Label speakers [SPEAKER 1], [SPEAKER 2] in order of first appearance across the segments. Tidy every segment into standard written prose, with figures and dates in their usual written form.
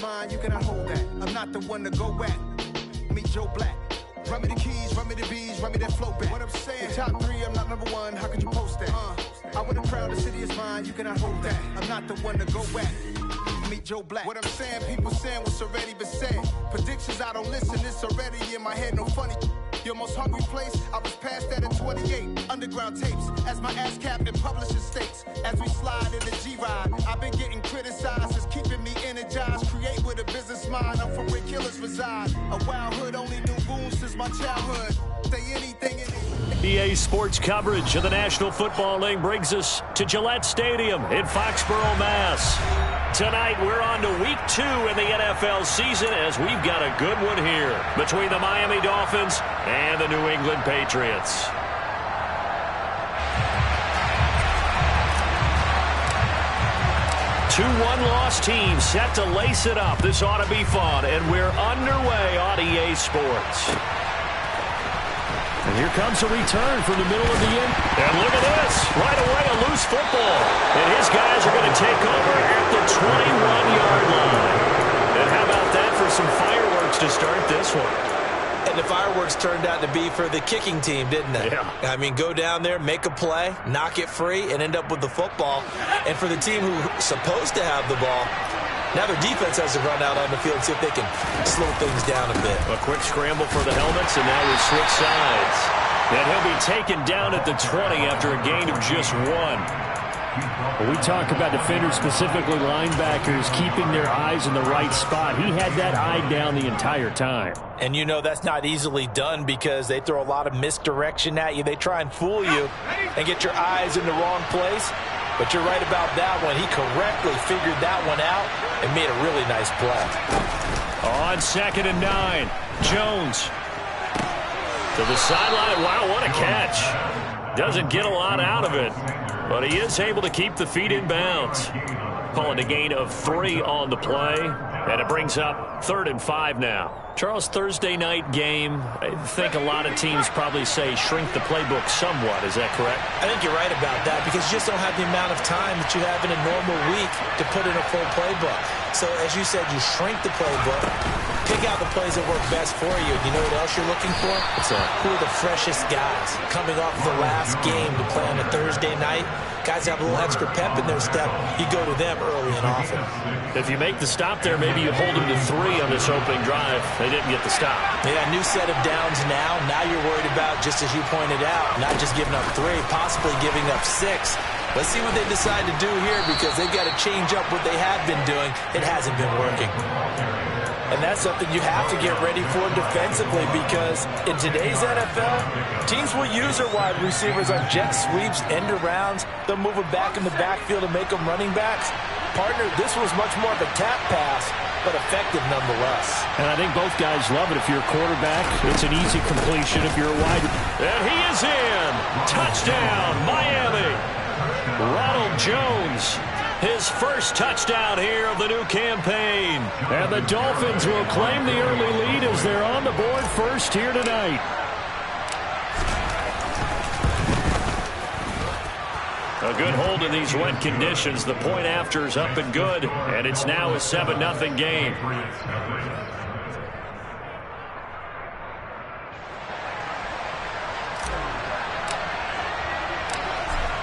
[SPEAKER 1] mine, you cannot hold that. I'm not the one to go at. Meet Joe Black. Run me the keys, run me the bees, run me that flow back. What I'm saying, top 3, I'm not number 1, how could you post that? I win a crown, the city is mine, you cannot hold that. I'm not the one to go at. Meet Joe Black. What I'm saying, people saying what's already been said. Predictions, I don't listen, it's already in my head, no funny. Your most hungry place, I was past that at 28. Underground tapes, as my ass captain publishing states. As we slide in the G-Ride, I've been getting criticized, it's keeping me energized. Create with a business mind, I'm from where killers reside. A wild hood, only knew goons since my childhood. Say anything in it.
[SPEAKER 2] EA Sports coverage of the National Football League brings us to Gillette Stadium in Foxborough, Mass. Tonight, we're on to week 2 in the NFL season as we've got a good one here between the Miami Dolphins and the New England Patriots. Two one-loss teams set to lace it up. This ought to be fun, and we're underway on EA Sports. And here comes a return from the middle of the end. And look at this. Right away, a loose football. And his guys are going to take over at the 21-yard line. And how about that for some fireworks to start this one?
[SPEAKER 3] And the fireworks turned out to be for the kicking team, didn't they?
[SPEAKER 2] Yeah.
[SPEAKER 3] I mean, go down there, make a play, knock it free, and end up with the football. And for the team who's supposed to have the ball, now their defense has to run out on the field and see if they can slow things down a bit.
[SPEAKER 2] A quick scramble for the helmets, and now we switch sides. And he'll be taken down at the 20 after a gain of just 1.
[SPEAKER 4] When we talk about defenders, specifically linebackers, keeping their eyes in the right spot. He had that eye down the entire time.
[SPEAKER 3] And you know that's not easily done because they throw a lot of misdirection at you. They try and fool you and get your eyes in the wrong place. But you're right about that one. He correctly figured that one out and made a really nice play.
[SPEAKER 2] On 2nd and 9, Jones to the sideline. Wow, what a catch. Doesn't get a lot out of it, but he is able to keep the feet in bounds. Calling a gain of 3 on the play, and it brings up 3rd and 5 now. Charles, Thursday night game, I think a lot of teams probably say shrink the playbook somewhat. Is that correct?
[SPEAKER 3] I think you're right about that because you just don't have the amount of time that you have in a normal week to put in a full playbook. So as you said, you shrink the playbook, pick out the plays that work best for you. You know what else you're looking for? Who are the freshest guys coming off the last game to play on a Thursday night? Guys have a little extra pep in their step. You go to them early and often.
[SPEAKER 2] If you make the stop there, maybe you hold them to 3 on this opening drive. They didn't get the stop.
[SPEAKER 3] Yeah, new set of downs now. Now you're worried about, just as you pointed out, not just giving up 3, possibly giving up 6. Let's see what they decide to do here because they've got to change up what they have been doing. It hasn't been working. And that's something you have to get ready for defensively because in today's NFL, teams will use their wide receivers on jet sweeps, end arounds. They'll move them back in the backfield and make them running backs. Partner, this was much more of a tap pass, but effective nonetheless.
[SPEAKER 4] And I think both guys love it. If you're a quarterback, it's an easy completion. If you're a wide...
[SPEAKER 2] And he is in. Touchdown, Miami. Ronald Jones. His first touchdown here of the new campaign.
[SPEAKER 4] And the Dolphins will claim the early lead as they're on the board first here tonight.
[SPEAKER 2] A good hold in these wet conditions. The point after is up and good, and it's now a 7-0 game.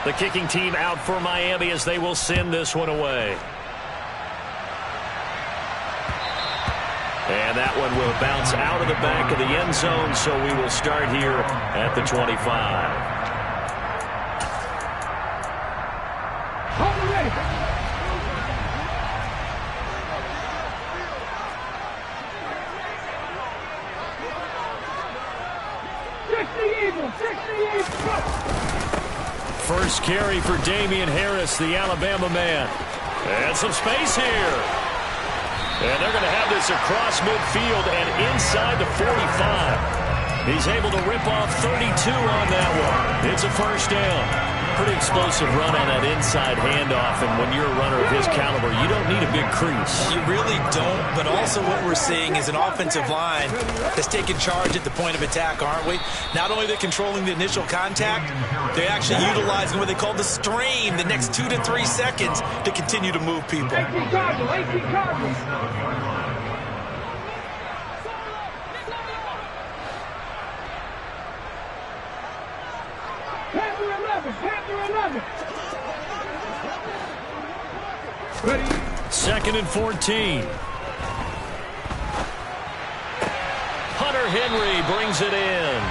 [SPEAKER 2] The kicking team out for Miami as they will send this one away. And that one will bounce out of the back of the end zone, so we will start here at the 25. First carry for Damian Harris, the Alabama man. And some space here. And they're going to have this across midfield and inside the 45. He's able to rip off 32 on that one. It's a first down. Pretty explosive run on that inside handoff, and when you're a runner of his caliber, you don't need a big crease.
[SPEAKER 3] You really don't, but also what we're seeing is an offensive line that's taking charge at the point of attack, aren't we? Not only are they controlling the initial contact, they're actually utilizing what they call the strain, the next 2 to 3 seconds, to continue to move people.
[SPEAKER 5] 18 Cardinals.
[SPEAKER 2] Second and 14. Hunter Henry brings it in.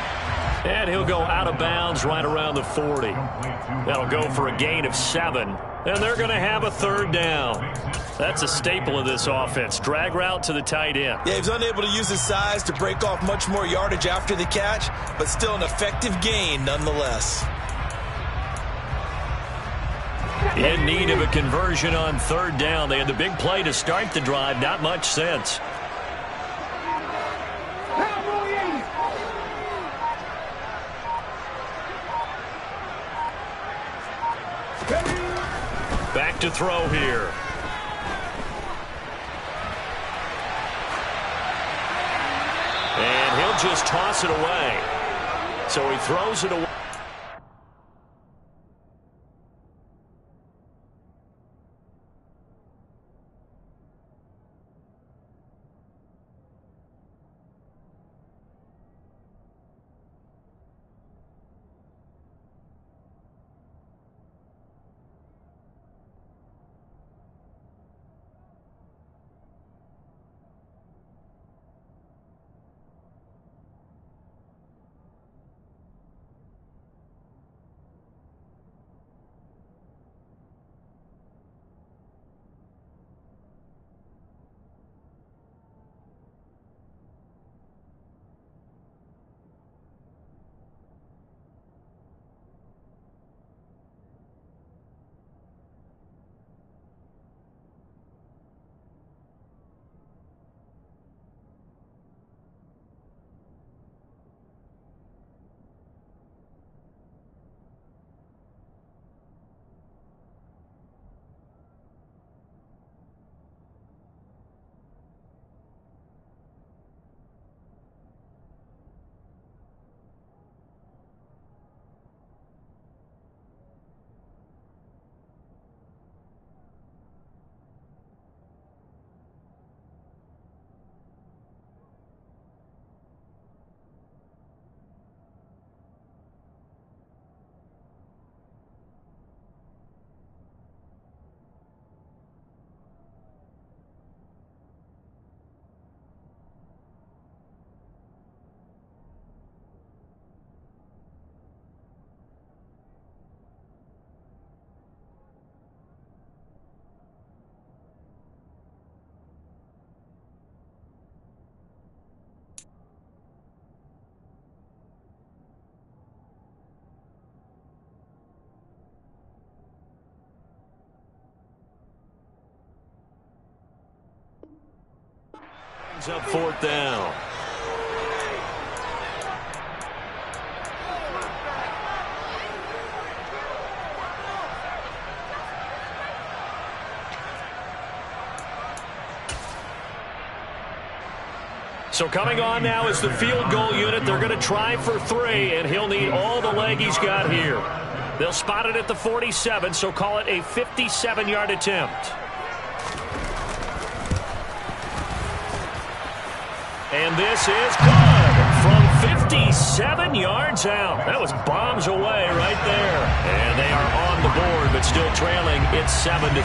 [SPEAKER 2] And he'll go out of bounds right around the 40. That'll go for a gain of 7. And they're going to have a third down. That's a staple of this offense. Drag route to the tight end.
[SPEAKER 3] Yeah, he was unable to use his size to break off much more yardage after the catch, but still an effective gain nonetheless.
[SPEAKER 2] In need of a conversion on third down. They had the big play to start the drive. Not much sense. Back to throw here. And he'll just toss it away. So he throws it away. Up fourth down. So coming on now is the field goal unit. They're going to try for 3, and he'll need all the leg he's got here. They'll spot it at the 47, so call it a 57-yard attempt. And this is good from 57 yards out. That was bombs away right there. And they are on the board, but still trailing. It's 7-3.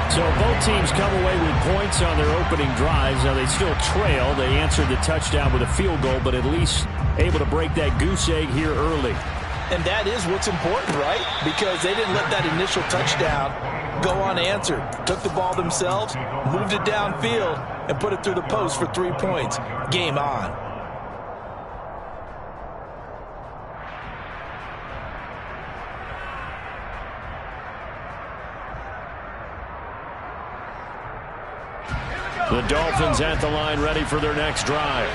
[SPEAKER 4] So both teams come away with points on their opening drives. Now they still trail. They answered the touchdown with a field goal, but at least able to break that goose egg here early.
[SPEAKER 3] And that is what's important, right? Because they didn't let that initial touchdown go unanswered. Took the ball themselves, moved it downfield, and put it through the post for 3 points. Game on.
[SPEAKER 2] The Dolphins at the line ready for their next drive.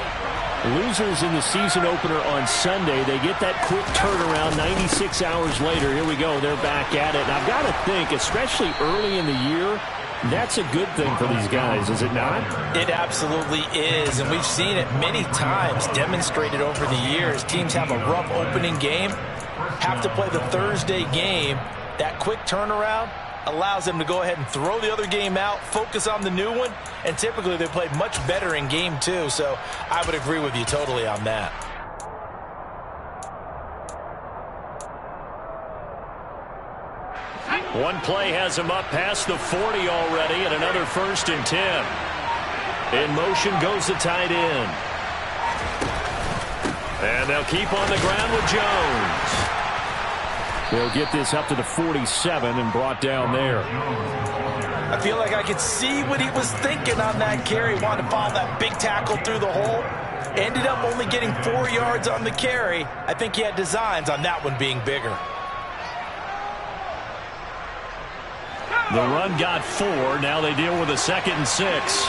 [SPEAKER 4] Losers in the season opener on Sunday. They get that quick turnaround 96 hours later. Here we go. They're back at it. And I've got to think, especially early in the year, that's a good thing for these guys, is it not?
[SPEAKER 3] It absolutely is, and we've seen it many times demonstrated over the years. Teams have a rough opening game, have to play the Thursday game. That quick turnaround allows them to go ahead and throw the other game out, focus on the new one, and typically they play much better in game 2, so I would agree with you totally on that.
[SPEAKER 2] One play has him up past the 40 already, and another 1st and 10. In motion goes the tight end. And they'll keep on the ground with Jones.
[SPEAKER 4] They'll get this up to the 47 and brought down there.
[SPEAKER 3] I feel like I could see what he was thinking on that carry. Wanted to follow that big tackle through the hole. Ended up only getting 4 yards on the carry. I think he had designs on that one being bigger.
[SPEAKER 2] The run got 4. Now they deal with a 2nd and 6.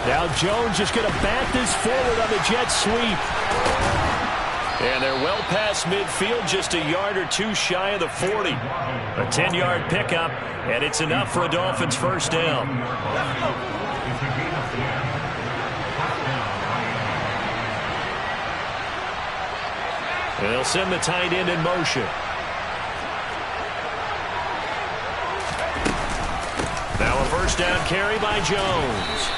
[SPEAKER 4] Now Jones just going to bat this forward on the jet sweep.
[SPEAKER 2] And they're well past midfield, just a yard or 2 shy of the 40. A 10-yard pickup, and it's enough for a Dolphins 1st down. They'll send the tight end in motion. Now a 1st down carry by Jones.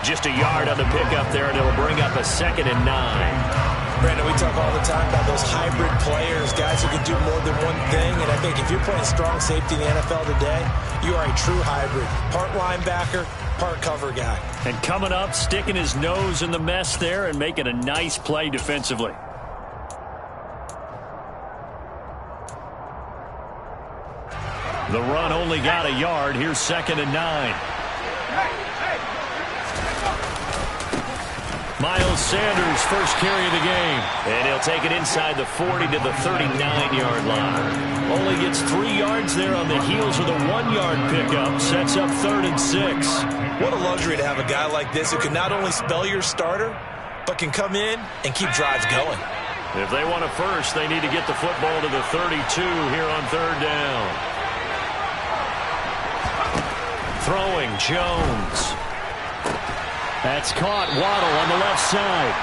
[SPEAKER 2] Just a yard on the pickup there, and it'll bring up a 2nd and 9.
[SPEAKER 3] Brandon, we talk all the time about those hybrid players, guys who can do more than one thing. And I think if you're playing strong safety in the NFL today, you are a true hybrid. Part linebacker, part cover guy.
[SPEAKER 2] And coming up, sticking his nose in the mess there and making a nice play defensively. The run only got a yard. Here's 2nd and 9. Miles Sanders, first carry of the game. And he'll take it inside the 40 to the 39-yard line. Only gets 3 yards there on the heels of the 1-yard pickup. Sets up 3rd and 6.
[SPEAKER 3] What a luxury to have a guy like this who can not only spell your starter, but can come in and keep drives going.
[SPEAKER 2] If they want a first, they need to get the football to the 32 here on 3rd down. Throwing Jones.
[SPEAKER 4] That's caught. Waddle on the left side.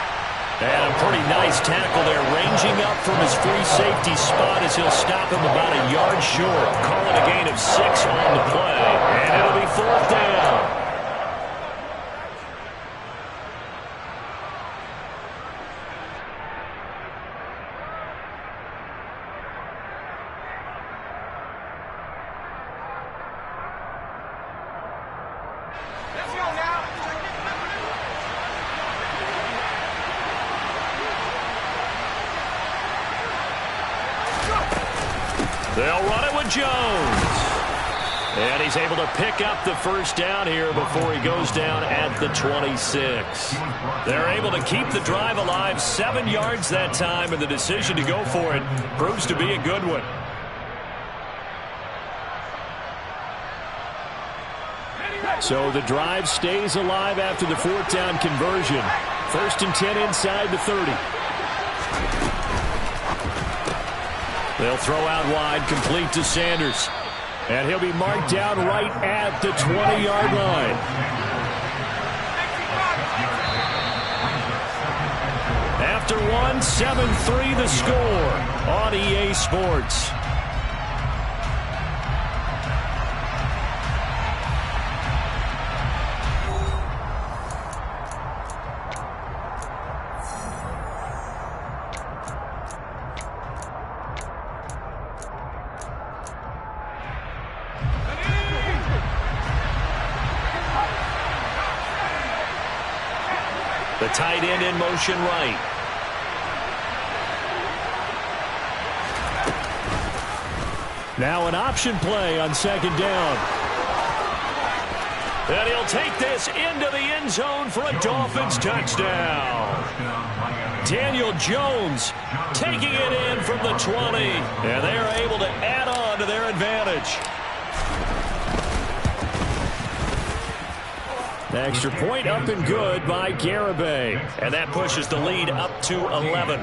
[SPEAKER 2] And a pretty nice tackle there, ranging up from his free safety spot as he'll stop him about a yard short. Call it a gain of 6 on the play, and it'll be 4th down. They'll run it with Jones. And he's able to pick up the 1st down here before he goes down at the 26. They're able to keep the drive alive, 7 yards that time, and the decision to go for it proves to be a good one.
[SPEAKER 4] So the drive stays alive after the 4th down conversion. 1st and 10 inside the 30.
[SPEAKER 2] They'll throw out wide, complete to Sanders.
[SPEAKER 4] And he'll be marked down right at the 20-yard line.
[SPEAKER 2] After 1, 7-3 the score on EA Sports. The tight end in motion right.
[SPEAKER 4] Now an option play on 2nd down.
[SPEAKER 2] And he'll take this into the end zone for a Dolphins touchdown. Daniel Jones taking it in from the 20. And they're able to add on to their advantage.
[SPEAKER 4] The extra point up and good by Garibay.
[SPEAKER 2] And that pushes the lead up to 11.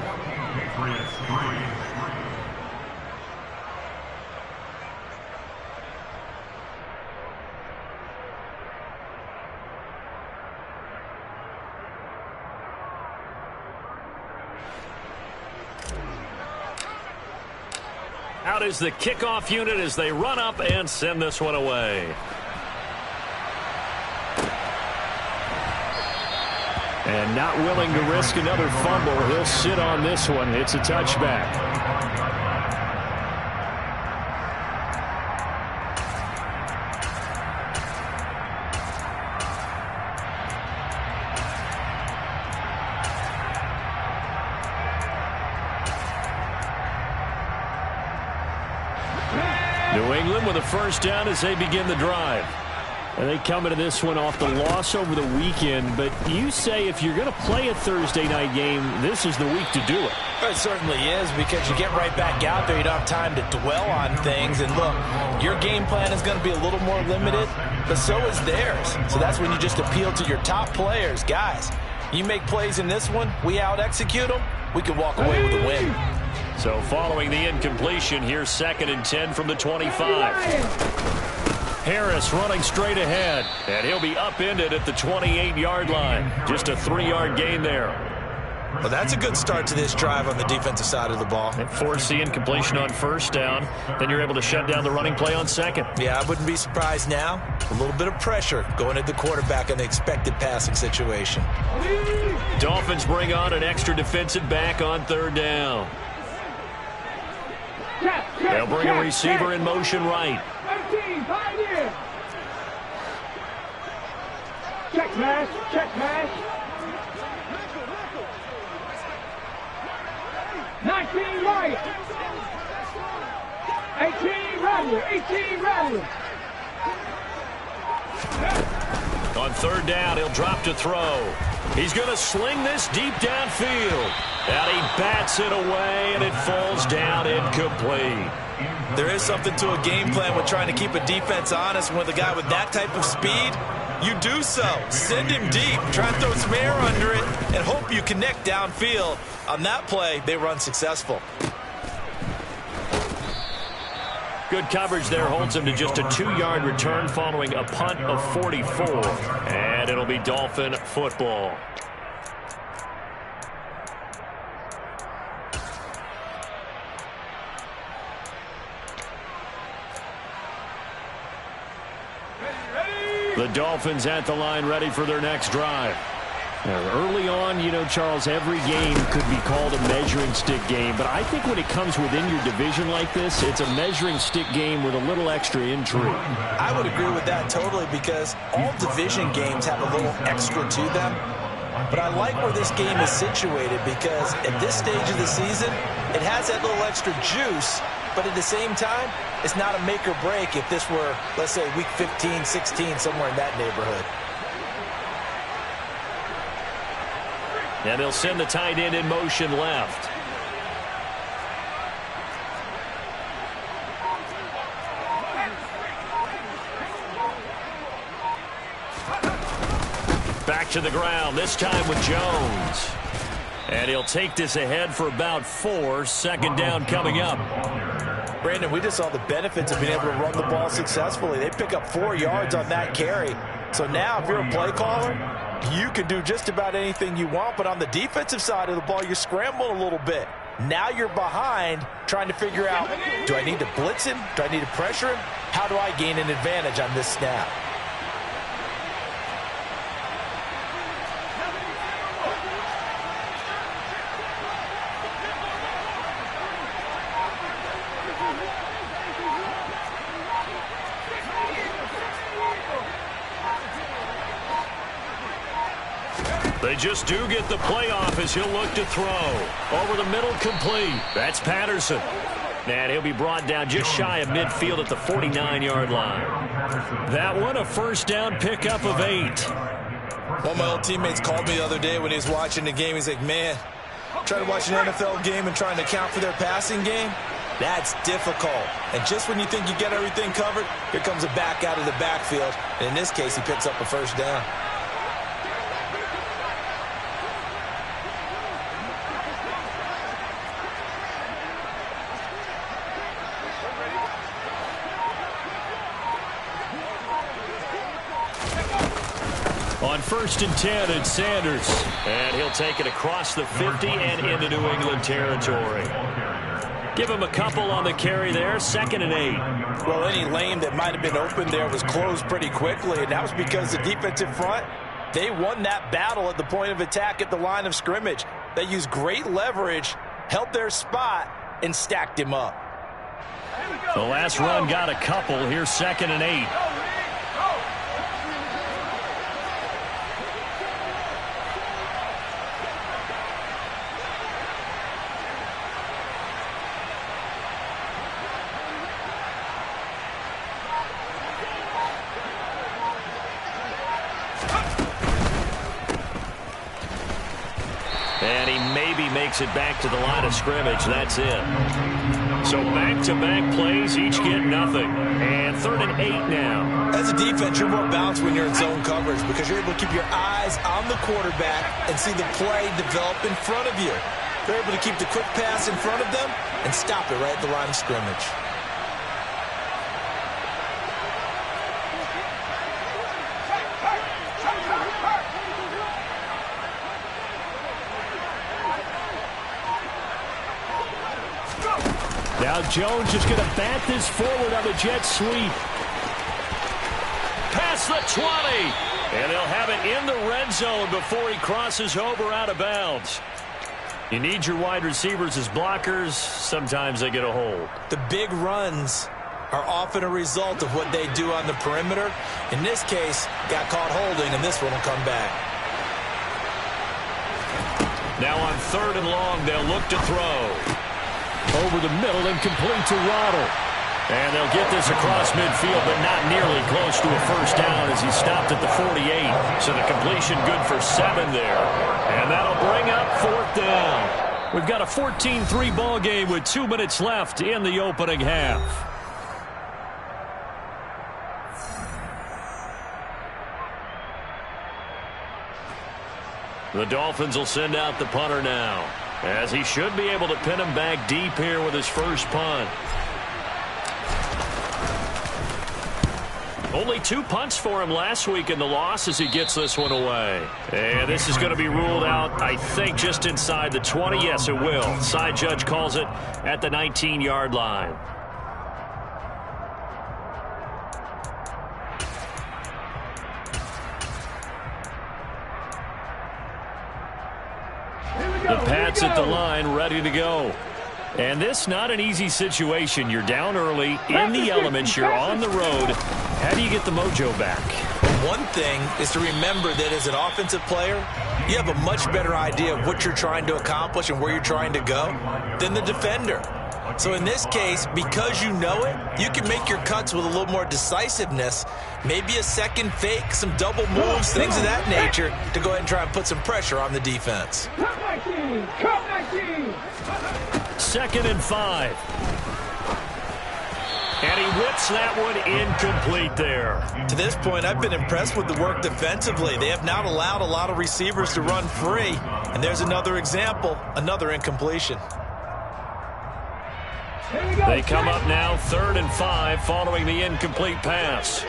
[SPEAKER 2] Out is the kickoff unit as they run up and send this one away. And not willing to risk another fumble. He'll sit on this one. It's a touchback. New England with a first down as they begin the drive. And they come into this one off the loss over the weekend. But you say if you're going to play a Thursday night game, this is the week to do it.
[SPEAKER 3] It certainly is, because you get right back out there. You don't have time to dwell on things. And look, your game plan is going to be a little more limited, but so is theirs. So that's when you just appeal to your top players. Guys, you make plays in this one, we out-execute them, we can walk away with a win.
[SPEAKER 2] So following the incompletion, here's 2nd and 10 from the 25. Harris running straight ahead, and he'll be upended at the 28-yard line. Just a 3-yard gain there.
[SPEAKER 3] Well, that's a good start to this drive on the defensive side of the ball.
[SPEAKER 2] And force the incompletion on first down. Then you're able to shut down the running play on second.
[SPEAKER 3] Yeah, I wouldn't be surprised now. A little bit of pressure going at the quarterback in the expected passing situation.
[SPEAKER 2] Dolphins bring on an extra defensive back on 3rd down. They'll bring a receiver in motion right.
[SPEAKER 5] Check pass, check pass. 19 right. 18 Rattler.
[SPEAKER 2] On 3rd down, he'll drop to throw. He's going to sling this deep downfield. And he bats it away, and it falls down incomplete.
[SPEAKER 3] There is something to a game plan with trying to keep a defense honest. With a guy with that type of speed, you do so. Send him deep. Try and throw some air under it and hope you connect downfield. On that play, they were unsuccessful.
[SPEAKER 2] Good coverage there holds him to just a 2-yard return following a punt of 44. And it'll be Dolphin football. The Dolphins at the line ready for their next drive. Early on, you know, Charles, every game could be called a measuring stick game. But I think when it comes within your division like this, it's a measuring stick game with a little extra intrigue.
[SPEAKER 3] I would agree with that totally, because all division games have a little extra to them. But I like where this game is situated, because at this stage of the season, it has that little extra juice. But at the same time, it's not a make or break if this were, let's say, week 15, 16, somewhere in that neighborhood.
[SPEAKER 2] And they'll send the tight end in motion left. Back to the ground, this time with Jones. And he'll take this ahead for about 4. 2nd down coming up.
[SPEAKER 3] Brandon, we just saw the benefits of being able to run the ball successfully. They pick up 4 yards on that carry. So now if you're a play caller, you can do just about anything you want. But on the defensive side of the ball, you're scrambling a little bit. Now you're behind trying to figure out, do I need to blitz him? Do I need to pressure him? How do I gain an advantage on this snap?
[SPEAKER 2] They just do get the playoff as he'll look to throw. Over the middle, complete. That's Patterson. And he'll be brought down just shy of midfield at the 49-yard line. That one, a first down pickup of 8.
[SPEAKER 3] One of my old teammates called me the other day when he was watching the game. He's like, man, trying to watch an NFL game and trying to account for their passing game, that's difficult. And just when you think you get everything covered, here comes a back out of the backfield. And in this case, he picks up a first down.
[SPEAKER 2] On 1st and 10, it's Sanders. And he'll take it across the 50 and into New England territory. Give him a couple on the carry there. 2nd and 8.
[SPEAKER 3] Well, any lane that might have been open there was closed pretty quickly, and that was because the defensive front They won that battle at the point of attack at the line of scrimmage. They used great leverage, held their spot, and stacked him up.
[SPEAKER 2] The last run got a couple. Here's 2nd and 8. And he maybe makes it back to the line of scrimmage. That's it. So back-to-back plays, each get nothing. And 3rd and 8 now.
[SPEAKER 3] As a defense, you're more balanced when you're in zone coverage because you're able to keep your eyes on the quarterback and see the play develop in front of you. They're able to keep the quick pass in front of them and stop it right at the line of scrimmage.
[SPEAKER 4] Now Jones is going to bat this forward on the jet sweep.
[SPEAKER 2] Past the 20. And they'll have it in the red zone before he crosses over out of bounds. You need your wide receivers as blockers. Sometimes they get a hold.
[SPEAKER 3] The big runs are often a result of what they do on the perimeter. In this case, got caught holding, and this one will come back.
[SPEAKER 2] Now on 3rd and long, they'll look to throw.
[SPEAKER 4] Over the middle and complete to Waddle.
[SPEAKER 2] And they'll get this across midfield, but not nearly close to a first down as he stopped at the 48. So the completion good for 7 there. And that'll bring up 4th down. We've got a 14-3 ball game with 2 minutes left in the opening half. The Dolphins will send out the punter now, as he should be able to pin him back deep here with his first punt. Only 2 punts for him last week in the loss as he gets this one away. And this is going to be ruled out, I think, just inside the 20. Yes, it will. Side judge calls it at the 19-yard line. The Pats at the line, ready to go. And this not an easy situation. You're down early, in the elements, you're on the road. How do you get the mojo back?
[SPEAKER 3] One thing is to remember that as an offensive player, you have a much better idea of what you're trying to accomplish and where you're trying to go than the defender. So in this case, because you know it, you can make your cuts with a little more decisiveness, maybe a second fake, some double moves, things of that nature, to go ahead and try and put some pressure on the defense.
[SPEAKER 5] Cut 19! Cut 19!
[SPEAKER 2] 2nd and 5. And he whips that one incomplete there.
[SPEAKER 3] To this point, I've been impressed with the work defensively. They have not allowed a lot of receivers to run free. And there's another example, another incompletion.
[SPEAKER 2] They come up now 3rd and 5 following the incomplete pass.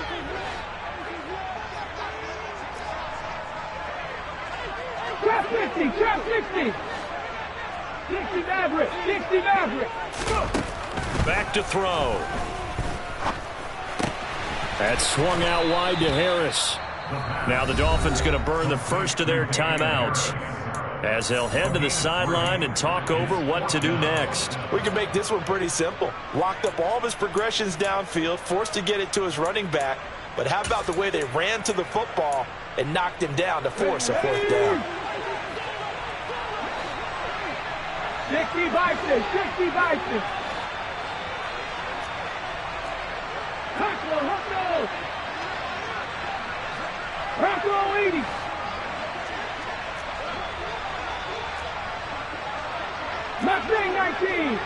[SPEAKER 5] Trap 50! Trap 60! 60 Maverick! 60 Maverick!
[SPEAKER 2] Back to throw.
[SPEAKER 4] That swung out wide to Harris.
[SPEAKER 2] Now the Dolphins going to burn the first of their timeouts as they'll head to the sideline and talk over what to do next.
[SPEAKER 3] We can make this one pretty simple. Locked up all of his progressions downfield, forced to get it to his running back. But how about the way they ran to the football and knocked him down to force a 4th down?
[SPEAKER 5] 60 Bison! 60 Bison! Huckle! Huckle 80! Mustang 19!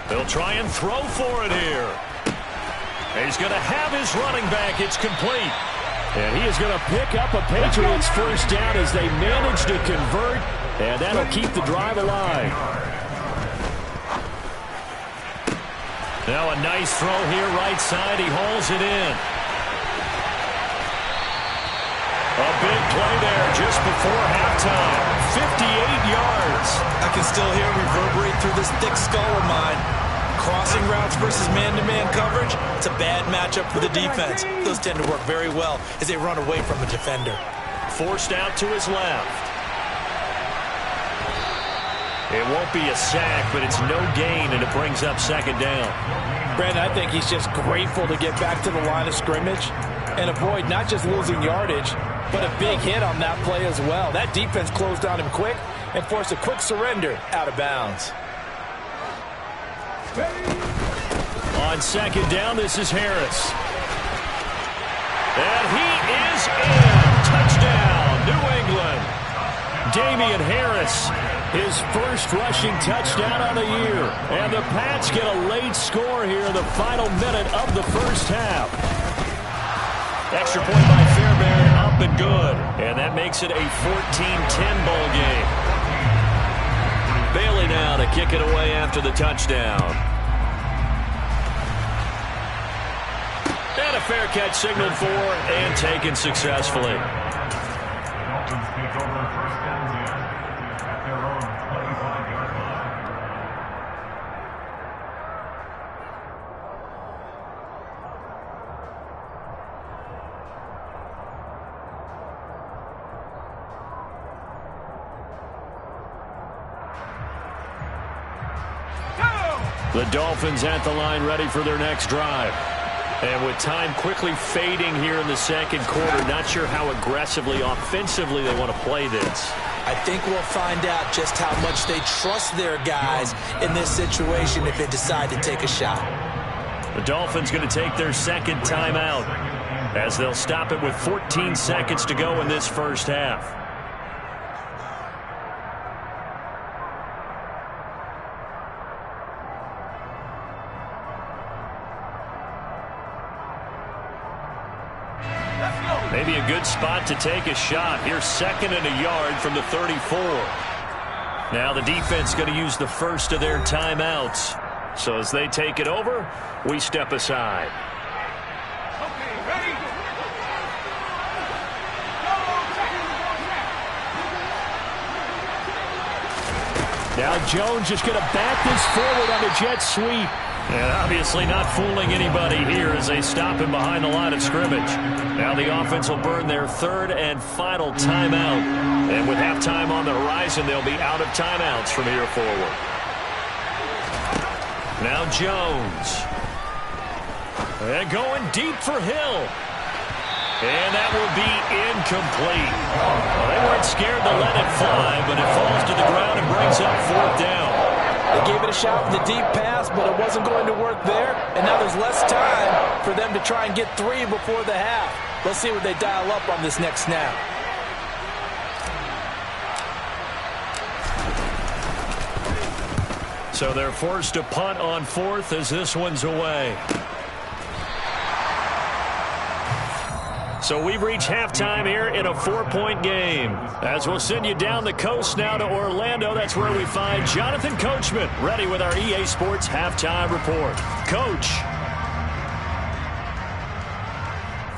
[SPEAKER 2] They'll try and throw for it here. He's going to have his running back. It's complete.
[SPEAKER 4] And he is going to pick up a Patriots first down as they manage to convert, and that'll keep the drive alive.
[SPEAKER 2] Now a nice throw here, right side. He hauls it in. A big play there just before halftime. 58 yards.
[SPEAKER 3] I can still hear it reverberate through this thick skull of mine. Crossing routes versus man-to-man coverage, it's a bad match. matchup for the defense. Those tend to work very well as they run away from a defender.
[SPEAKER 2] Forced out to his left. It won't be a sack, but it's no gain, and it brings up second down.
[SPEAKER 3] Brandon, I think he's just grateful to get back to the line of scrimmage and avoid not just losing yardage, but a big hit on that play as well. That defense closed on him quick and forced a quick surrender out of bounds.
[SPEAKER 2] On second down, this is Harris. And he is in. Touchdown, New England. Damian Harris, his first rushing touchdown on the year. And the Pats get a late score here in the final minute of the first half. Extra point by Fairbairn, up and good. And that makes it a 14-10 ball game. Bailey now to kick it away after the touchdown. And a fair catch signaled for and taken successfully. The Dolphins at the line ready for their next drive. And with time quickly fading here in the second quarter, not sure how aggressively, offensively they want to play this.
[SPEAKER 3] I think we'll find out just how much they trust their guys in this situation if they decide to take a shot.
[SPEAKER 2] The Dolphins going to take their second timeout as they'll stop it with 14 seconds to go in this first half. Maybe a good spot to take a shot. Here's second and a yard from the 34. Now the defense going to use the first of their timeouts. So as they take it over, we step aside.
[SPEAKER 5] Okay, ready?
[SPEAKER 2] Now Jones just going to back this forward on the jet sweep. And obviously not fooling anybody here as they stop him behind the line of scrimmage. Now the offense will burn their third and final timeout. And with halftime on the horizon, they'll be out of timeouts from here forward. Now Jones. And going deep for Hill. And that will be incomplete. Well, they weren't scared to let it fly, but it falls to the ground and brings up fourth down.
[SPEAKER 3] They gave it a shot with the deep pass, but it wasn't going to work there. And now there's less time for them to try and get three before the half. Let's see what they dial up on this next snap.
[SPEAKER 2] So they're forced to punt on fourth as this one's away. So we've reached halftime here in a 4-point game. As we'll send you down the coast now to Orlando, that's where we find Jonathan Coachman, ready with our EA Sports Halftime Report. Coach.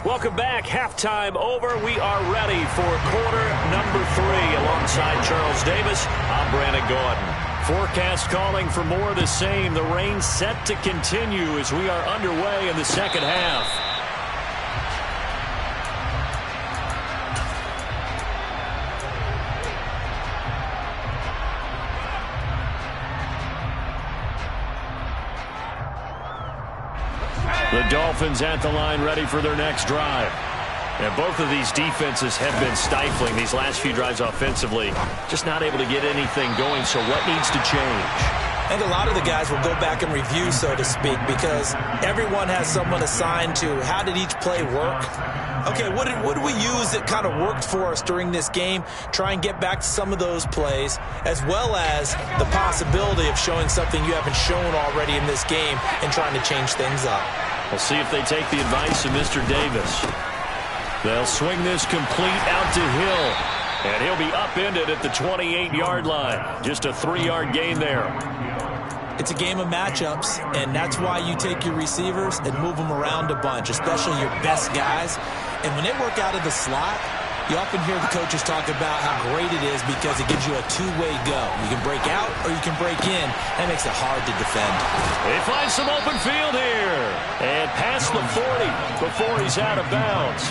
[SPEAKER 2] Welcome back. Halftime over. We are ready for quarter number 3. Alongside Charles Davis, I'm Brandon Gordon. Forecast calling for more of the same. The rain set to continue as we are underway in the second half. The Dolphins at the line ready for their next drive. And both of these defenses have been stifling these last few drives offensively. Just not able to get anything going, so what needs to change?
[SPEAKER 3] I think a lot of the guys will go back and review, so to speak, because everyone has someone assigned to how did each play work. Okay, what did we use that kind of worked for us during this game? Try and get back to some of those plays, as well as the possibility of showing something you haven't shown already in this game and trying to change things up.
[SPEAKER 2] We'll see if they take the advice of Mr. Davis. They'll swing this complete out to Hill. And he'll be upended at the 28-yard line. Just a 3-yard gain there.
[SPEAKER 3] It's a game of matchups, and that's why you take your receivers and move them around a bunch, especially your best guys. And when they work out of the slot, you often hear the coaches talk about how great it is because it gives you a two-way go. You can break out or you can break in. That makes it hard to defend.
[SPEAKER 2] They find some open field here. And past the 40 before he's out of bounds.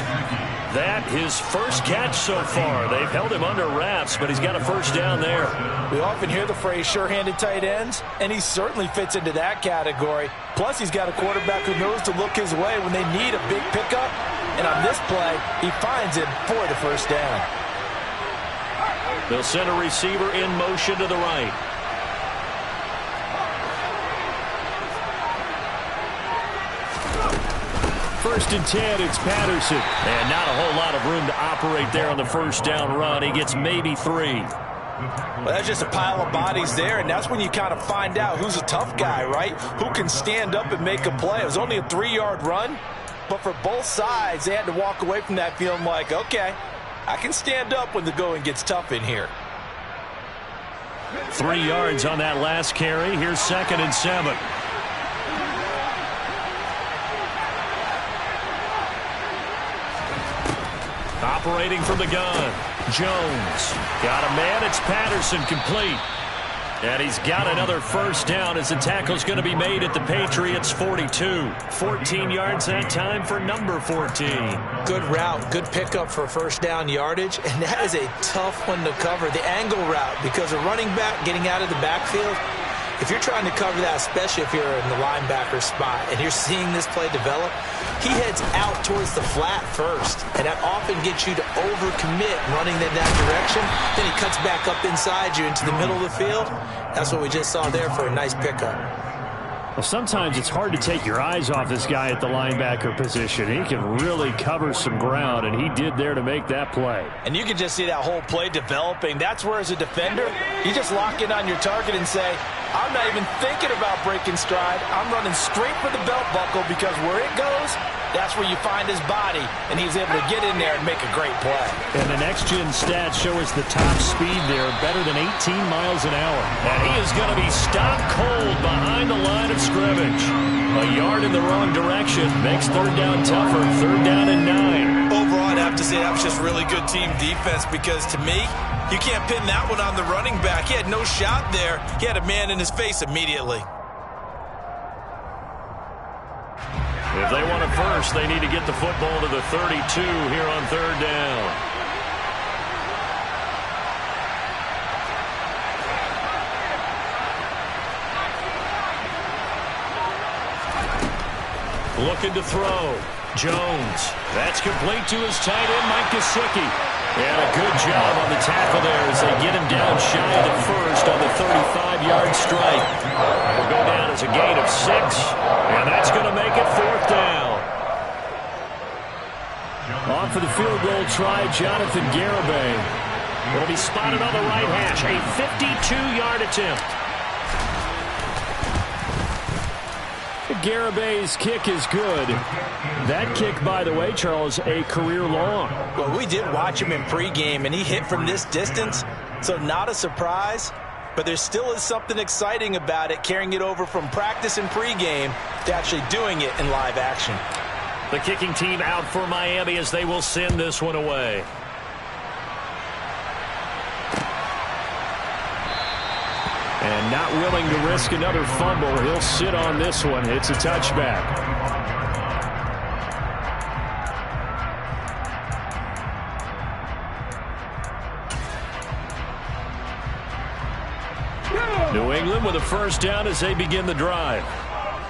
[SPEAKER 2] That his first catch so far. They've held him under wraps, but he's got a first down there.
[SPEAKER 3] We often hear the phrase sure-handed tight ends, and he certainly fits into that category. Plus, he's got a quarterback who knows to look his way when they need a big pickup. And on this play, he finds it for the first down.
[SPEAKER 2] They'll send a receiver in motion to the right.
[SPEAKER 4] First and 10, it's Patterson.
[SPEAKER 2] And not a whole lot of room to operate there on the first down run. He gets maybe 3.
[SPEAKER 3] Well, that's just a pile of bodies there, and that's when you kind of find out who's a tough guy, right? Who can stand up and make a play. It was only a 3-yard run, but for both sides, they had to walk away from that feeling like, okay, I can stand up when the going gets tough in here.
[SPEAKER 2] 3 yards on that last carry. Here's 2nd and 7. Operating from the gun, Jones. Got a man, it's Patterson, complete. And he's got another first down as the tackle's going to be made at the Patriots' 42. 14 yards that time for number 14.
[SPEAKER 3] Good route, good pickup for first down yardage, and that is a tough one to cover, the angle route, because a running back getting out of the backfield, if you're trying to cover that, especially if you're in the linebacker spot and you're seeing this play develop, he heads out towards the flat first, and that often gets you to overcommit running in that direction. Then he cuts back up inside you into the middle of the field. That's what we just saw there for a nice pickup.
[SPEAKER 4] Well, sometimes it's hard to take your eyes off this guy at the linebacker position. He can really cover some ground, and he did there to make that play.
[SPEAKER 3] And you can just see that whole play developing. That's where, as a defender, you just lock in on your target and say, I'm not even thinking about breaking stride. I'm running straight for the belt buckle, because where it goes, that's where you find his body, and he's able to get in there and make a great play.
[SPEAKER 4] And the next-gen stats show us the top speed there, better than 18 miles an hour.
[SPEAKER 2] And he is going to be stopped cold behind the line of scrimmage. A yard in the wrong direction makes third down tougher. Third down and 9.
[SPEAKER 3] Overall, I'd have to say that was just really good team defense, because to me, you can't pin that one on the running back. He had no shot there. He had a man in his face immediately.
[SPEAKER 2] If they want it first, they need to get the football to the 32 here on third down. Looking to throw. Jones. That's complete to his tight end, Mike Gesicki. And a good job on the tackle there as they get him down shy of the first on the 35-yard strike. Will go down as a gain of 6, and that's going to make it fourth down.
[SPEAKER 4] On for the field goal try, Jonathan Garibay.
[SPEAKER 2] Will be spotted on the right hash. A 52-yard attempt.
[SPEAKER 4] Garibay's kick is good. That kick, by the way, Charles, a career long.
[SPEAKER 3] Well, we did watch him in pregame, and he hit from this distance, so not a surprise. But there still is something exciting about it, carrying it over from practice and pregame to actually doing it in live action.
[SPEAKER 2] The kicking team out for Miami as they will send this one away.
[SPEAKER 4] And not willing to risk another fumble. He'll sit on this one. It's a touchback. New England with a first down as they begin the drive.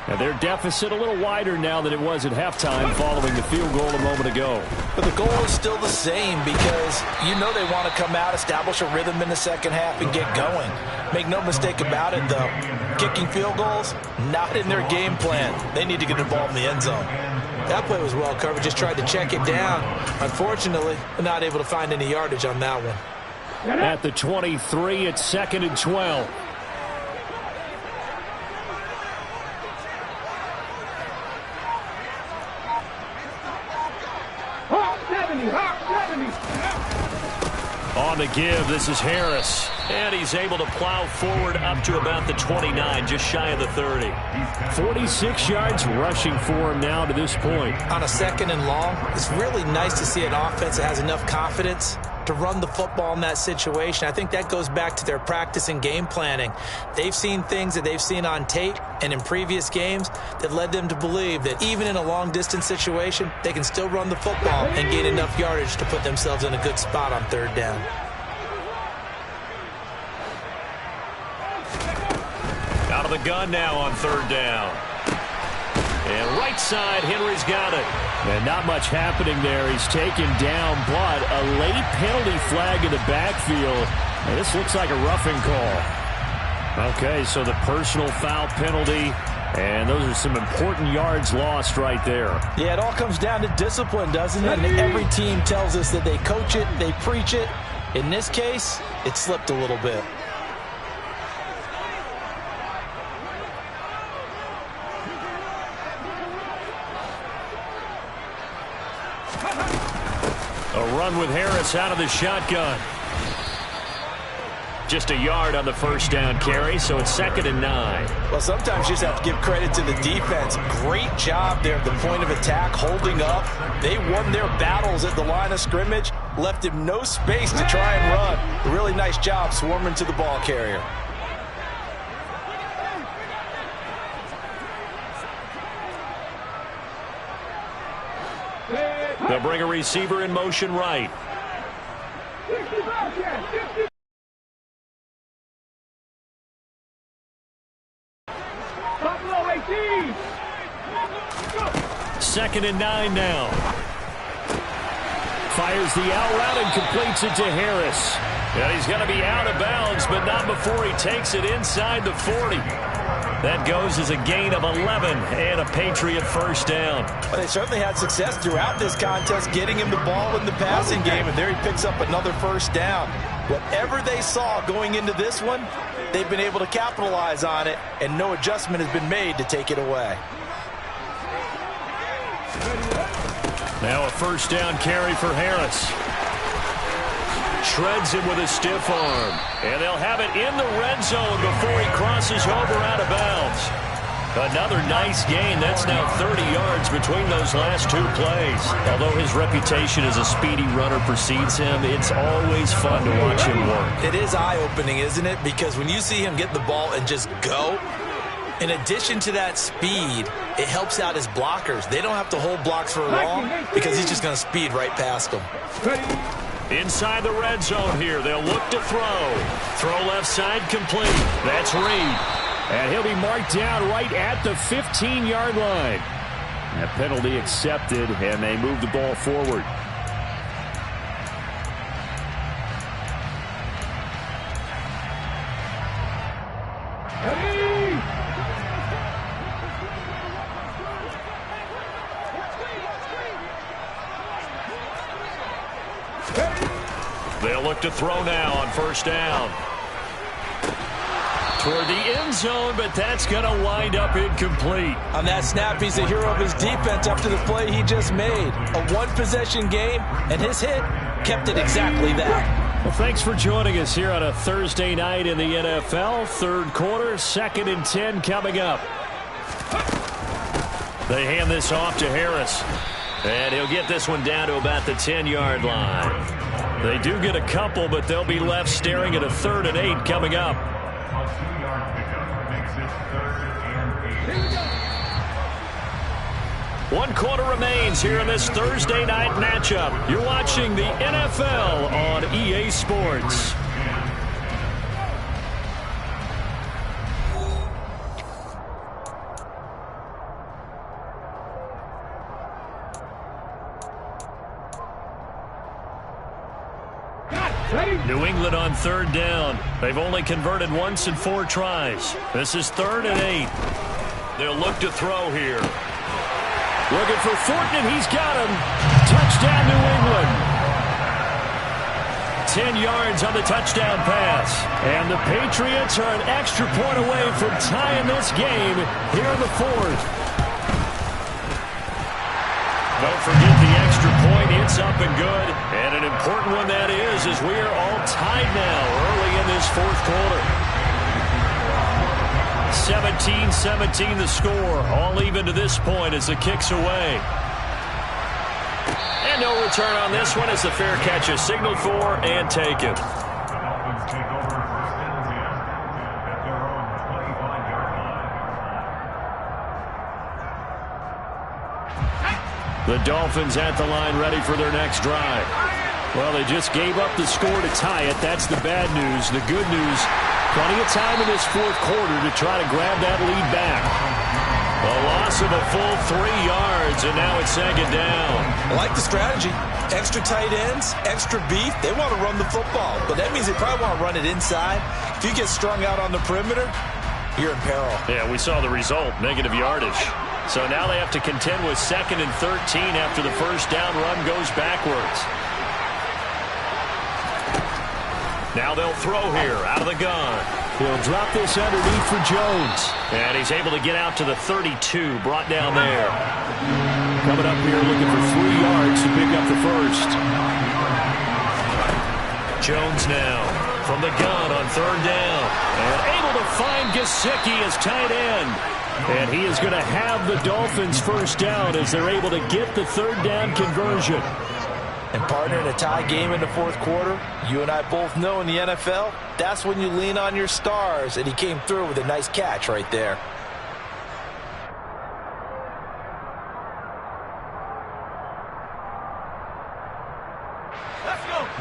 [SPEAKER 4] And their deficit a little wider now than it was at halftime following the field goal a moment ago.
[SPEAKER 3] But the goal is still the same, because you know they want to come out, establish a rhythm in the second half, and get going. Make no mistake about it, though. Kicking field goals, not in their game plan. They need to get involved in the end zone. That play was well covered, just tried to check it down. Unfortunately, not able to find any yardage on that one.
[SPEAKER 4] At the 23, it's 2nd and 12.
[SPEAKER 2] On the give, this is Harris. And he's able to plow forward up to about the 29, just shy of the 30.
[SPEAKER 4] 46 yards rushing for him now to this point.
[SPEAKER 3] On a 2nd and long, it's really nice to see an offense that has enough confidence to run the football in that situation. I think that goes back to their practice and game planning. They've seen things that they've seen on tape and in previous games that led them to believe that even in a long-distance situation, they can still run the football and gain enough yardage to put themselves in a good spot on third down.
[SPEAKER 2] Out of the gun now on third down. And right side, Henry's got it.
[SPEAKER 4] And not much happening there. He's taken down, but a late penalty flag in the backfield. And this looks like a roughing call. Okay, so the personal foul penalty, and those are some important yards lost right there.
[SPEAKER 3] Yeah, it all comes down to discipline, doesn't it? And every team tells us that they coach it, they preach it. In this case, it slipped a little bit.
[SPEAKER 2] A run with Harris out of the shotgun. Just a yard on the first down carry, so it's 2nd and 9.
[SPEAKER 3] Well, sometimes you just have to give credit to the defense. Great job there at the point of attack, holding up. They won their battles at the line of scrimmage, left him no space to try and run. A really nice job swarming to the ball carrier.
[SPEAKER 2] They'll bring a receiver in motion right. Second and 9 now.
[SPEAKER 4] Fires the out route and completes it to Harris.
[SPEAKER 2] And he's going to be out of bounds, but not before he takes it inside the 40. That goes as a gain of 11 and a Patriot first down.
[SPEAKER 3] Well, they certainly had success throughout this contest getting him the ball in the passing game, and there he picks up another first down. Whatever they saw going into this one, they've been able to capitalize on it, and no adjustment has been made to take it away.
[SPEAKER 2] Now a first down carry for Harris. Shreds him with a stiff arm. And they'll have it in the red zone before he crosses over out of bounds. Another nice gain. That's now 30 yards between those last two plays. Although his reputation as a speedy runner precedes him, it's always fun to watch him work.
[SPEAKER 3] It is eye-opening, isn't it? Because when you see him get the ball and just go, in addition to that speed, it helps out his blockers. They don't have to hold blocks for long because he's just going to speed right past them.
[SPEAKER 2] Inside the red zone here, they'll look to throw. Throw left side complete. That's Reed.
[SPEAKER 4] And he'll be marked down right at the 15-yard line. A penalty accepted, and they move the ball forward.
[SPEAKER 2] They'll look to throw now on first down. Toward the end zone, but that's going to wind up incomplete.
[SPEAKER 3] On that snap, he's the hero of his defense after the play he just made. A one-possession game, and his hit kept it exactly that.
[SPEAKER 4] Well, thanks for joining us here on a Thursday night in the NFL. Third quarter, 2nd and 10 coming up.
[SPEAKER 2] They hand this off to Harris. And he'll get this one down to about the 10-yard line. They do get a couple, but they'll be left staring at a 3rd and 8 coming up. One quarter remains here in this Thursday night matchup. You're watching the NFL on EA Sports. New England on 3rd down. They've only converted once in 4 tries. This is 3rd and 8. They'll look to throw here.
[SPEAKER 4] Looking for Thornton, and he's got him. Touchdown, New England.
[SPEAKER 2] 10 yards on the touchdown pass.
[SPEAKER 4] And the Patriots are an extra point away from tying this game here in the 4th.
[SPEAKER 2] Don't forget the extra point. It's up and good. And an important one that is, as we are all tied now early in this 4th quarter. 17-17 the score. All even to this point as the kick's away. And no return on this one as the fair catch is signaled for and taken.
[SPEAKER 5] Dolphins take over 1st and 10 at their own 25-yard line.
[SPEAKER 2] The Dolphins at the line ready for their next drive.
[SPEAKER 4] Well, they just gave up the score to tie it. That's the bad news. The good news, plenty of time in this fourth quarter to try to grab that lead back.
[SPEAKER 2] A loss of a full 3 yards, and now it's second down.
[SPEAKER 3] I like the strategy. Extra tight ends, extra beef. They want to run the football, but that means they probably want to run it inside. If you get strung out on the perimeter, you're in peril.
[SPEAKER 2] Yeah, we saw the result, negative yardage. So now they have to contend with 2nd and 13 after the first down run goes backwards. Now they'll throw here out of the gun.
[SPEAKER 4] He'll drop this underneath for Jones.
[SPEAKER 2] And he's able to get out to the 32, brought down there.
[SPEAKER 4] Coming up here looking for 3 yards to pick up the first.
[SPEAKER 2] Jones now from the gun on 3rd down. And able to find Gesicki as tight end.
[SPEAKER 4] And he is going to have the Dolphins first down as they're able to get the 3rd down conversion.
[SPEAKER 3] And partner, in a tie game in the fourth quarter, you and I both know in the NFL, that's when you lean on your stars, and he came through with a nice catch right there.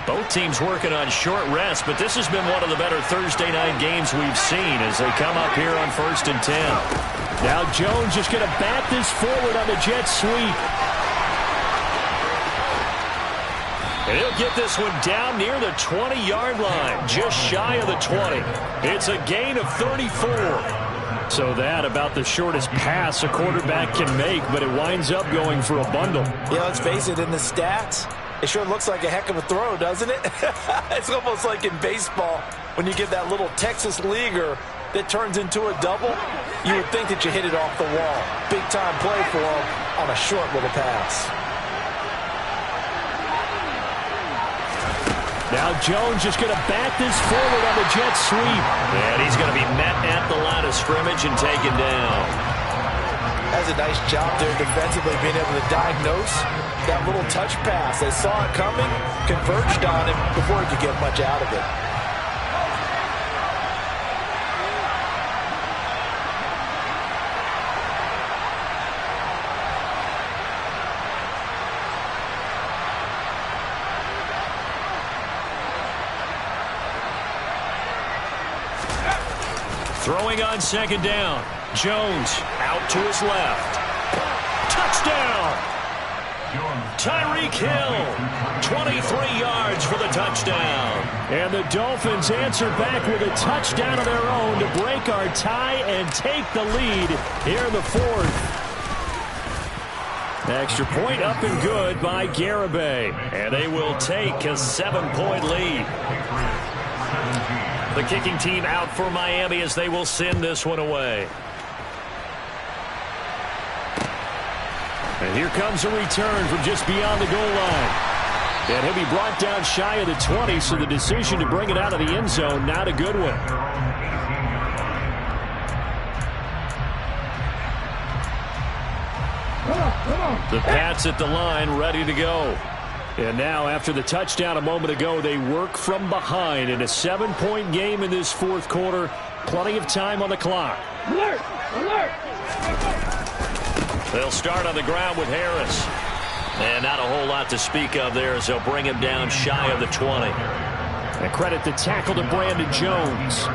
[SPEAKER 2] Both teams working on short rest, but this has been one of the better Thursday night games we've seen as they come up here on 1st and 10.
[SPEAKER 4] Now Jones just going to bat this forward on the jet sweep.
[SPEAKER 2] And he'll get this one down near the 20-yard line, just shy of the 20. It's a gain of 34.
[SPEAKER 4] So that about the shortest pass a quarterback can make, but it winds up going for a bundle.
[SPEAKER 3] Yeah, let's face it, in the stats, it sure looks like a heck of a throw, doesn't it? It's almost like in baseball when you get that little Texas leaguer that turns into a double. You would think that you hit it off the wall. Big-time play for him on a short little pass.
[SPEAKER 4] Now Jones just going to bat this forward on the jet sweep.
[SPEAKER 2] And he's going to be met at the line of scrimmage and taken down.
[SPEAKER 3] That's a nice job there defensively, being able to diagnose that little touch pass. They saw it coming, converged on him before he could get much out of it.
[SPEAKER 2] Throwing on 2nd down. Jones out to his left. Touchdown! Tyreek Hill, 23 yards for the touchdown.
[SPEAKER 4] And the Dolphins answer back with a touchdown of their own to break our tie and take the lead here in the fourth. Extra point up and good by Garibay.
[SPEAKER 2] And they will take a 7-point lead. The kicking team out for Miami as they will send this one away.
[SPEAKER 4] And here comes a return from just beyond the goal line. And he'll be brought down shy of the 20, so the decision to bring it out of the end zone, not a good one.
[SPEAKER 2] The Pats at the line, ready to go.
[SPEAKER 4] And now, after the touchdown a moment ago, they work from behind in a 7-point game in this fourth quarter. Plenty of time on the clock.
[SPEAKER 5] Alert! Alert!
[SPEAKER 2] They'll start on the ground with Harris. And not a whole lot to speak of there as they'll bring him down shy of the 20.
[SPEAKER 4] And credit the tackle to Brandon Jones.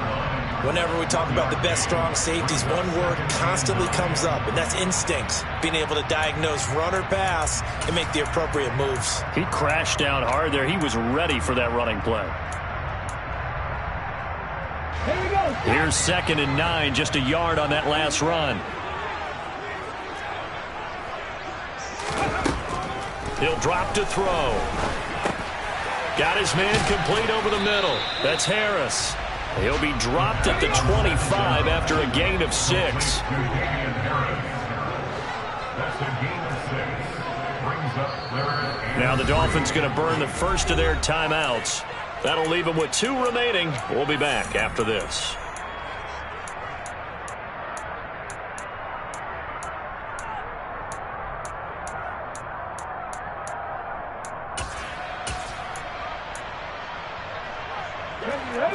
[SPEAKER 3] Whenever we talk about the best strong safeties, one word constantly comes up, and that's instincts. Being able to diagnose run or pass and make the appropriate moves.
[SPEAKER 2] He crashed down hard there. He was ready for that running play.
[SPEAKER 5] Here we go.
[SPEAKER 2] Here's 2nd and 9, just a yard on that last run. He'll drop to throw. Got his man complete over the middle. That's Harris. He'll be dropped at the 25 after a gain of 6. Now the Dolphins going to burn the first of their timeouts. That'll leave them with 2 remaining. We'll be back after this.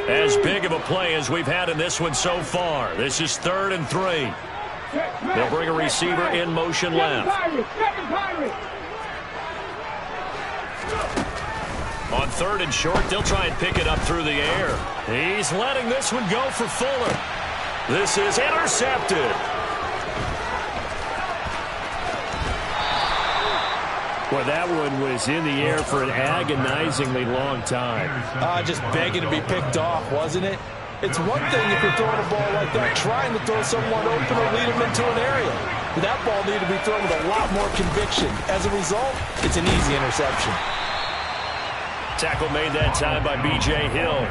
[SPEAKER 2] As big of a play as we've had in this one so far. This is 3rd and 3. They'll bring a receiver in motion left. On 3rd and short, they'll try and pick it up through the air. He's letting this one go for Fuller. This is intercepted.
[SPEAKER 4] Boy, that one was in the air for an agonizingly long time.
[SPEAKER 3] Just begging to be picked off, wasn't it? It's one thing if you're throwing a ball like that, trying to throw someone open or lead them into an area. But that ball needed to be thrown with a lot more conviction. As a result, it's an easy interception.
[SPEAKER 2] Tackle made that time by B.J. Hill.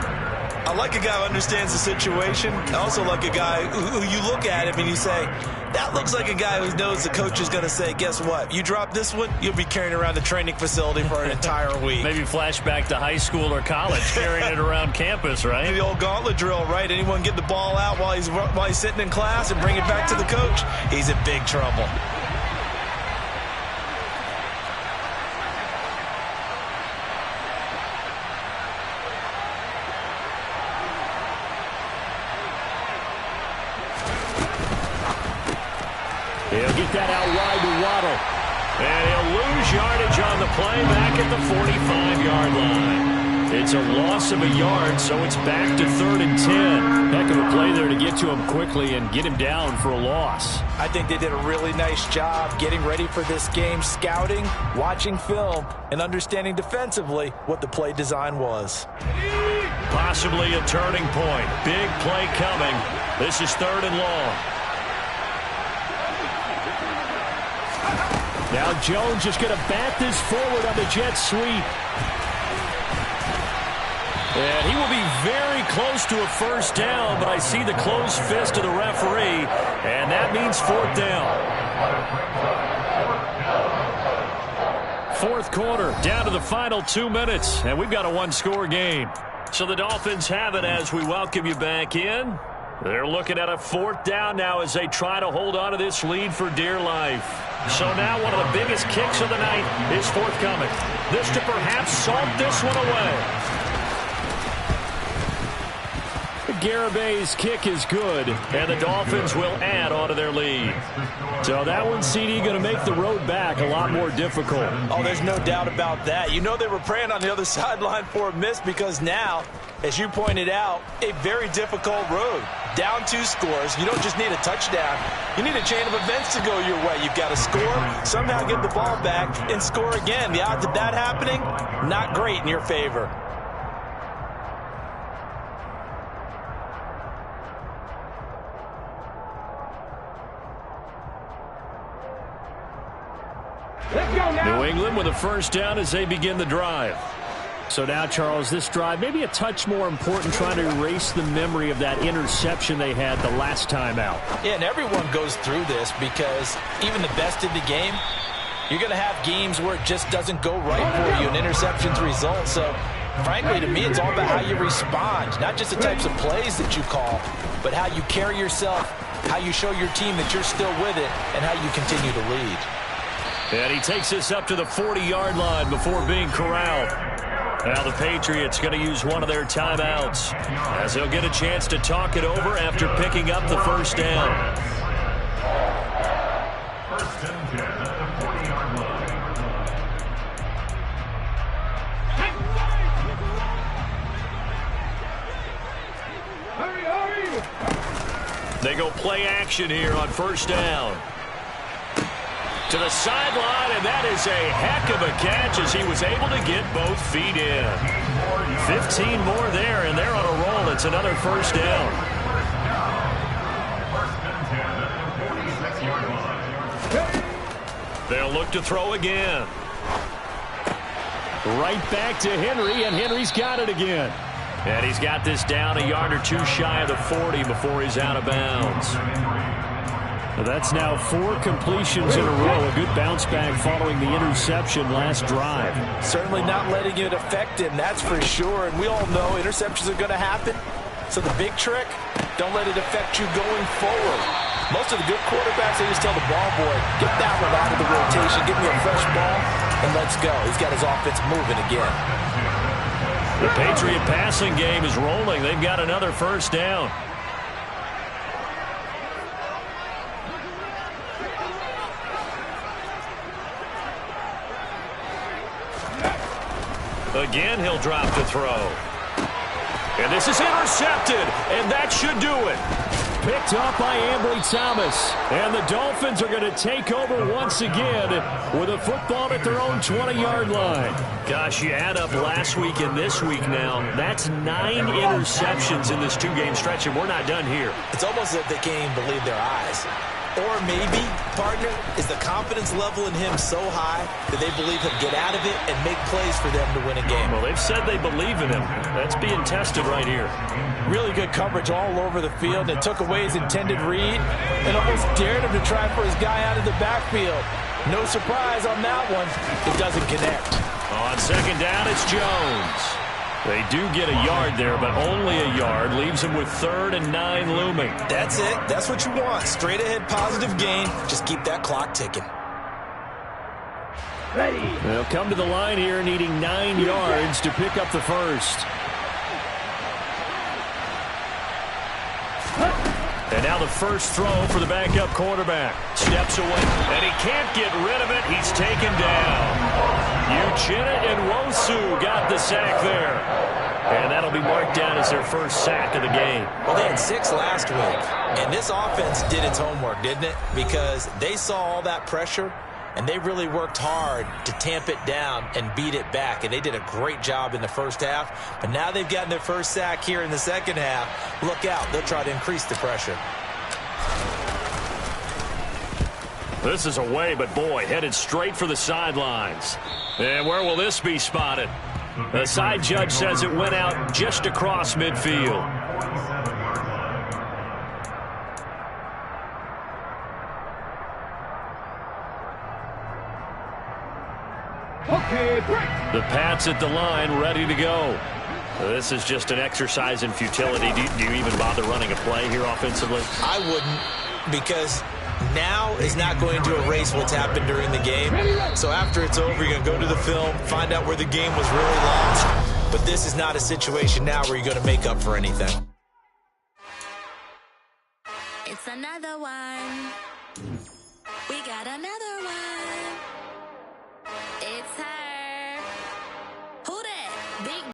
[SPEAKER 3] I like a guy who understands the situation. I also like a guy who you look at him and you say, that looks like a guy who knows the coach is going to say, guess what? You drop this one, you'll be carrying around the training facility for an entire week.
[SPEAKER 2] Maybe flashback to high school or college, carrying it around campus, right?
[SPEAKER 3] The old gauntlet drill, right? Anyone get the ball out while he's sitting in class and bring it back to the coach? He's in big trouble.
[SPEAKER 4] He'll get that out wide to Waddle.
[SPEAKER 2] And he'll lose yardage on the play back at the 45-yard line. It's a loss of a yard, so it's back to 3rd and 10.
[SPEAKER 4] Heck of a play there to get to him quickly and get him down for a loss.
[SPEAKER 3] I think they did a really nice job getting ready for this game, scouting, watching film, and understanding defensively what the play design was.
[SPEAKER 2] Possibly a turning point. Big play coming. This is 3rd and long.
[SPEAKER 4] Now Jones is going to bat this forward on the jet sweep.
[SPEAKER 2] And he will be very close to a first down, but I see the closed fist of the referee, and that means 4th down. 4th quarter, down to the final 2 minutes, and we've got a one-score game. So the Dolphins have it as we welcome you back in. They're looking at a 4th down now as they try to hold on to this lead for dear life. So now one of the biggest kicks of the night is forthcoming. This to perhaps salt this one away.
[SPEAKER 4] Garabay's kick is good,
[SPEAKER 2] and the Dolphins will add on to their lead.
[SPEAKER 4] So that one, CD, going to make the road back a lot more difficult.
[SPEAKER 3] Oh, there's no doubt about that. You know they were praying on the other sideline for a miss because now, as you pointed out, a very difficult road. Down 2 scores. You don't just need a touchdown. You need a chain of events to go your way. You've got to score, somehow get the ball back, and score again. The odds of that happening, not great in your favor.
[SPEAKER 2] New England with a first down as they begin the drive.
[SPEAKER 4] So now, Charles, this drive maybe a touch more important, trying to erase the memory of that interception they had the last time out.
[SPEAKER 3] Yeah, and everyone goes through this because even the best in the game, you're going to have games where it just doesn't go right for you, and interceptions result. So, frankly, to me, it's all about how you respond, not just the types of plays that you call, but how you carry yourself, how you show your team that you're still with it, and how you continue to lead.
[SPEAKER 2] And he takes this up to the 40-yard line before being corralled. Now the Patriots going to use one of their timeouts as they'll get a chance to talk it over after picking up the first down.
[SPEAKER 5] First and 10 at the 40-yard line.
[SPEAKER 2] They go play action here on first down. To the sideline, and that is a heck of a catch as he was able to get both feet in. 15 more there, and they're on a roll. It's another first down. They'll look to throw again.
[SPEAKER 4] Right back to Henry, and Henry's got it again.
[SPEAKER 2] And he's got this down a yard or two shy of the 40 before he's out of bounds.
[SPEAKER 4] That's now 4 completions in a row. A good bounce back following the interception last drive.
[SPEAKER 3] Certainly not letting it affect him, that's for sure. And we all know interceptions are going to happen. So the big trick, don't let it affect you going forward. Most of the good quarterbacks, they just tell the ball boy, get that one out of the rotation, give me a fresh ball, and let's go. He's got his offense moving again.
[SPEAKER 2] The Patriot passing game is rolling. They've got another first down. Again, he'll drop the throw. And this is intercepted, and that should do it.
[SPEAKER 4] Picked up by Ambry Thomas. And the Dolphins are going to take over once again with a football at their own 20-yard line.
[SPEAKER 2] Gosh, you add up last week and this week now. That's 9 interceptions in this 2-game stretch, and we're not done here.
[SPEAKER 3] It's almost as if they can't even believe their eyes. Or maybe, partner, is the confidence level in him so high that they believe he'll get out of it and make plays for them to win a game.
[SPEAKER 2] Well, they've said they believe in him. That's being tested right here.
[SPEAKER 3] Really good coverage all over the field. It took away his intended read and almost dared him to try for his guy out of the backfield. No surprise on that one. It doesn't connect.
[SPEAKER 2] On second down, it's Jones. They do get a yard there, but only a yard. Leaves him with 3rd and 9 looming.
[SPEAKER 3] That's it. That's what you want. Straight ahead positive gain. Just keep that clock ticking.
[SPEAKER 4] They'll come to the line here needing 9 yards to pick up the first.
[SPEAKER 2] And now the first throw for the backup quarterback. Steps away, and he can't get rid of it. He's taken down. Uchenna and Nwosu got the sack there. And that'll be marked down as their first sack of the game.
[SPEAKER 3] Well, they had 6 last week. And this offense did its homework, didn't it? Because they saw all that pressure, and they really worked hard to tamp it down and beat it back. And they did a great job in the first half. But now they've gotten their first sack here in the second half. Look out. They'll try to increase the pressure.
[SPEAKER 2] This is away, but boy, headed straight for the sidelines. And where will this be spotted? The side judge says it went out just across midfield.
[SPEAKER 5] Okay, break.
[SPEAKER 2] The Pats at the line, ready to go. This is just an exercise in futility. Do you even bother running a play here offensively?
[SPEAKER 3] I wouldn't, because now is not going to erase what's happened during the game. So after it's over, you're going to go to the film, find out where the game was really lost. But this is not a situation now where you're going to make up for anything.
[SPEAKER 6] It's another one. We got another one. It's